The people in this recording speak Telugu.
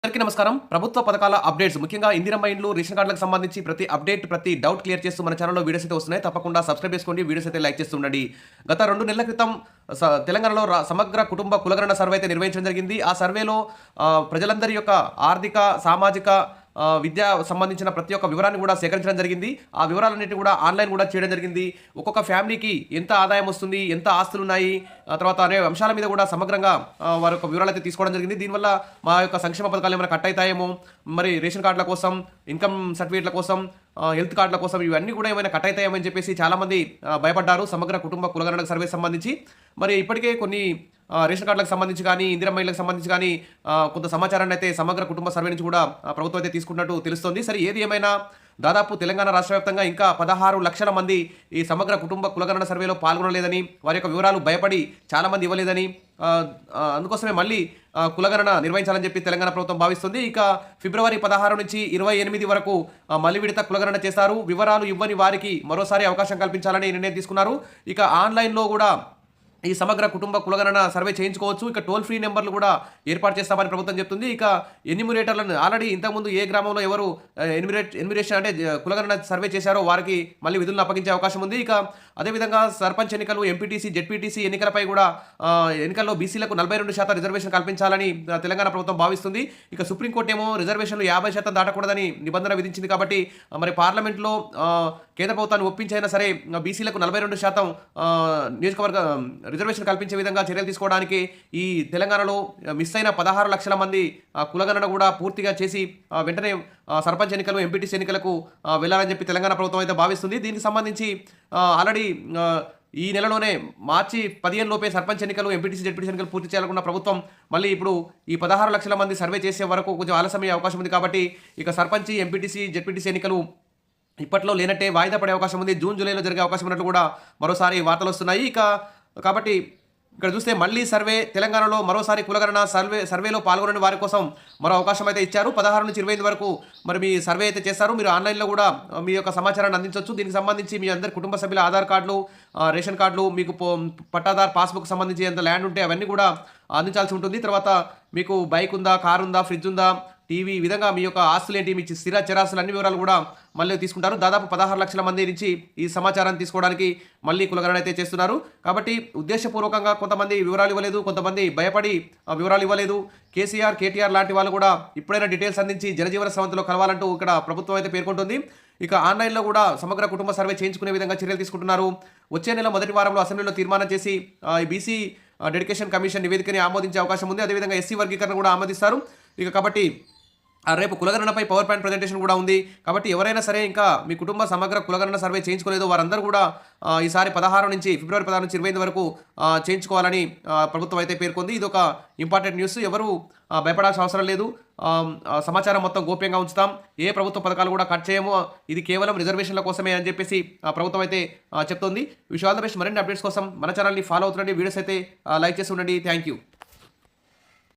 అందరికీ నమస్కారం. ప్రభుత్వ పథకాల అప్డేట్స్ ముఖ్యంగా ఇందిరమ్మ ఇండ్లు, రేషన్ కార్డులకు సంబంధించి ప్రతి అప్డేట్, ప్రతి డౌట్ క్లియర్ చేస్తూ మన ఛానెల్‌లో వీడియోస్ అయితే వస్తున్నాయి. తప్పకుండా సబ్స్క్రైబ్ చేసుకోండి. వీడియోస్ అయితే లైక్ చేస్తూ ఉండండి. గత 2 నెలల క్రితం తెలంగాణలో సమగ్ర కుటుంబ కులగణన సర్వే అయితే నిర్వహించడం జరిగింది. ఆ సర్వేలో ప్రజలందరి యొక్క ఆర్థిక, సామాజిక, విద్యా సంబంధించిన ప్రతి ఒక్క వివరాన్ని కూడా సేకరించడం జరిగింది. ఆ వివరాలన్నిటిని కూడా ఆన్‌లైన్ కూడా చేయడం జరిగింది. ఒక్కొక్క ఫ్యామిలీకి ఎంత ఆదాయం వస్తుంది, ఎంత ఆస్తులున్నాయి, తర్వాత అనే అంశాల మీద కూడా సమగ్రంగా వారి యొక్క వివరాలైతే తీసుకోవడం జరిగింది. దీనివల్ల మా యొక్క సంక్షేమ పథకాలు ఏమైనా కట్ అవుతాయేమో, మరి రేషన్ కార్డుల కోసం, ఇన్‌కమ్ సర్టిఫికేట్‌ల కోసం, హెల్త్ కార్డుల కోసం ఇవన్నీ కూడా ఏమైనా కట్ అవుతాయేమో అని చెప్పేసి చాలామంది భయపడ్డారు సమగ్ర కుటుంబ కులగణన సర్వే సంబంధించి. మరి ఇప్పటికే కొన్ని రేషన్ కార్డులకు సంబంధించి కానీ, ఇందిరమ్మ ఇళ్ళకి సంబంధించి కానీ కొంత సమాచారాన్ని అయితే సమగ్ర కుటుంబ సర్వే నుంచి కూడా ప్రభుత్వం అయితే తీసుకున్నట్టు తెలుస్తోంది. సరే, ఏది ఏమైనా దాదాపు తెలంగాణ రాష్ట్ర వ్యాప్తంగా ఇంకా 16 లక్షల మంది ఈ సమగ్ర కుటుంబ కులగణన సర్వేలో పాల్గొనలేదని, వారి యొక్క వివరాలు భయపడి చాలామంది ఇవ్వలేదని, అందుకోసమే మళ్ళీ కులగణన నిర్వహించాలని చెప్పి తెలంగాణ ప్రభుత్వం భావిస్తుంది. ఇక ఫిబ్రవరి 16 నుంచి 28 వరకు మళ్లీ విడత కులగణన చేస్తారు. వివరాలు ఇవ్వని వారికి మరోసారి అవకాశం కల్పించాలని నిర్ణయం తీసుకున్నారు. ఇక ఆన్లైన్లో కూడా ఈ సమగ్ర కుటుంబ కులగణన సర్వే చేయించుకోవచ్చు. ఇక టోల్ ఫ్రీ నెంబర్లు కూడా ఏర్పాటు చేస్తామని ప్రభుత్వం చెప్తుంది. ఇక ఎన్యూమరేటర్లను ఆల్రెడీ ఇంతకుముందు ఏ గ్రామంలో ఎవరు ఎన్యూమరేషన్ అంటే కులగణన సర్వే చేశారో వారికి మళ్ళీ విధులను అప్పగించే అవకాశం ఉంది. ఇక అదేవిధంగా సర్పంచ్ ఎన్నికలు, ఎంపీటీసీ, జెడ్పీటీసీ ఎన్నికలపై కూడా ఎన్నికల్లో బీసీలకు 42% రిజర్వేషన్ కల్పించాలని తెలంగాణ ప్రభుత్వం భావిస్తుంది. ఇక సుప్రీంకోర్టు ఏమో రిజర్వేషన్లు 50% దాటకూడదని నిబంధన విధించింది. కాబట్టి మరి పార్లమెంట్లో కేంద్ర ప్రభుత్వాన్ని ఒప్పించైనా సరే బీసీలకు 42% నియోజకవర్గ రిజర్వేషన్ కల్పించే విధంగా చర్యలు తీసుకోవడానికి ఈ తెలంగాణలో మిస్ అయిన 16 లక్షల మంది కులగణన కూడా పూర్తిగా చేసి వెంటనే సర్పంచ్ ఎన్నికలు, ఎంపీటీసీ ఎన్నికలకు వెళ్ళాలని చెప్పి తెలంగాణ ప్రభుత్వం అయితే భావిస్తుంది. దీనికి సంబంధించి ఆల్రెడీ ఈ నెలలోనే మార్చి 15 లోపే సర్పంచ్ ఎన్నికలు, ఎంపీటీసీ, జెడ్పీటీసీ ఎన్నికలు పూర్తి చేయాలనుకున్న ప్రభుత్వం మళ్ళీ ఇప్పుడు ఈ 16 లక్షల మంది సర్వే చేసే వరకు కొంచెం ఆలస్యమయ్యే అవకాశం ఉంది. కాబట్టి ఇక సర్పంచ్, ఎంపీటీసీ, జెడ్పీటీసీ ఎన్నికలు ఇప్పట్లో లేనట్టే వాయిదా పడే అవకాశం ఉంది. జూన్, జూలైలో జరిగే అవకాశం ఉన్నట్లు కూడా మరోసారి వార్తలు వస్తున్నాయి. కాబట్టి ఇక్కడ చూస్తే మళ్ళీ సర్వే తెలంగాణలో మరోసారి కులగణన సర్వేలో పాల్గొనని వారి కోసం మరో అవకాశం అయితే ఇచ్చారు. 16 నుంచి 25 వరకు మరి మీ సర్వే అయితే చేస్తారు. మీరు ఆన్లైన్లో కూడా మీ యొక్క సమాచారాన్ని అందించవచ్చు. దీనికి సంబంధించి మీ అందరి కుటుంబ సభ్యుల ఆధార్ కార్డులు, రేషన్ కార్డులు, మీకు పట్టాదార్ పాస్బుక్ సంబంధించి ఎంత ల్యాండ్ ఉంటే అవన్నీ కూడా అందించాల్సి ఉంటుంది. తర్వాత మీకు బైక్ ఉందా, కారు ఉందా, ఫ్రిడ్జ్ ఉందా, టీవీ, ఈ విధంగా మీ యొక్క ఆస్తులు ఏంటి, మీ స్థిర చరాస్తులు అన్ని వివరాలు కూడా మళ్ళీ తీసుకుంటారు. దాదాపు 16 లక్షల మంది నుంచి ఈ సమాచారాన్ని తీసుకోవడానికి మళ్ళీ కులగణన అయితే చేస్తున్నారు. కాబట్టి ఉద్దేశపూర్వకంగా కొంతమంది వివరాలు ఇవ్వలేదు, కొంతమంది భయపడి వివరాలు ఇవ్వలేదు. కేసీఆర్, కేటీఆర్ లాంటి వాళ్ళు కూడా ఇప్పుడైనా డీటెయిల్స్ అందించి జనజీవన స్రవంతిలో కలవాలంటూ ఇక్కడ ప్రభుత్వం అయితే పేర్కొంటుంది. ఇక ఆన్లైన్లో కూడా సమగ్ర కుటుంబ సర్వే చేయించుకునే విధంగా చర్యలు తీసుకుంటున్నారు. వచ్చే నెల మొదటి వారంలో అసెంబ్లీలో తీర్మానం చేసి ఈ బీసీ డెడికేషన్ కమిషన్ నివేదికని ఆమోదించే అవకాశం ఉంది. అదేవిధంగా ఎస్సీ వర్గీకరణ కూడా ఆమోదిస్తారు. ఇక కాబట్టి రేపు కులగణనపై పవర్ పాయింట్ ప్రజెంటేషన్ కూడా ఉంది. కాబట్టి ఎవరైనా సరే ఇంకా మీ కుటుంబ సమగ్ర కులగణన సర్వే చేయించుకోలేదో వారందరూ కూడా ఈసారి ఫిబ్రవరి 16 నుంచి 25 వరకు చేయించుకోవాలని ప్రభుత్వం అయితే పేర్కొంది. ఇది ఒక ఇంపార్టెంట్ న్యూస్. ఎవరు భయపడాల్సిన అవసరం లేదు. సమాచారం మొత్తం గోప్యంగా ఉంచుతాం. ఏ ప్రభుత్వ పథకాలు కూడా కట్ చేయము. ఇది కేవలం రిజర్వేషన్ల కోసమే అని చెప్పేసి ప్రభుత్వం అయితే చెప్తోంది. Wish all the best. మరిన్ని అప్డేట్స్ కోసం మన ఛానల్ని ఫాలో అవుతుండండి. వీడియోస్ అయితే లైక్ చేసి ఉండండి. Thank you.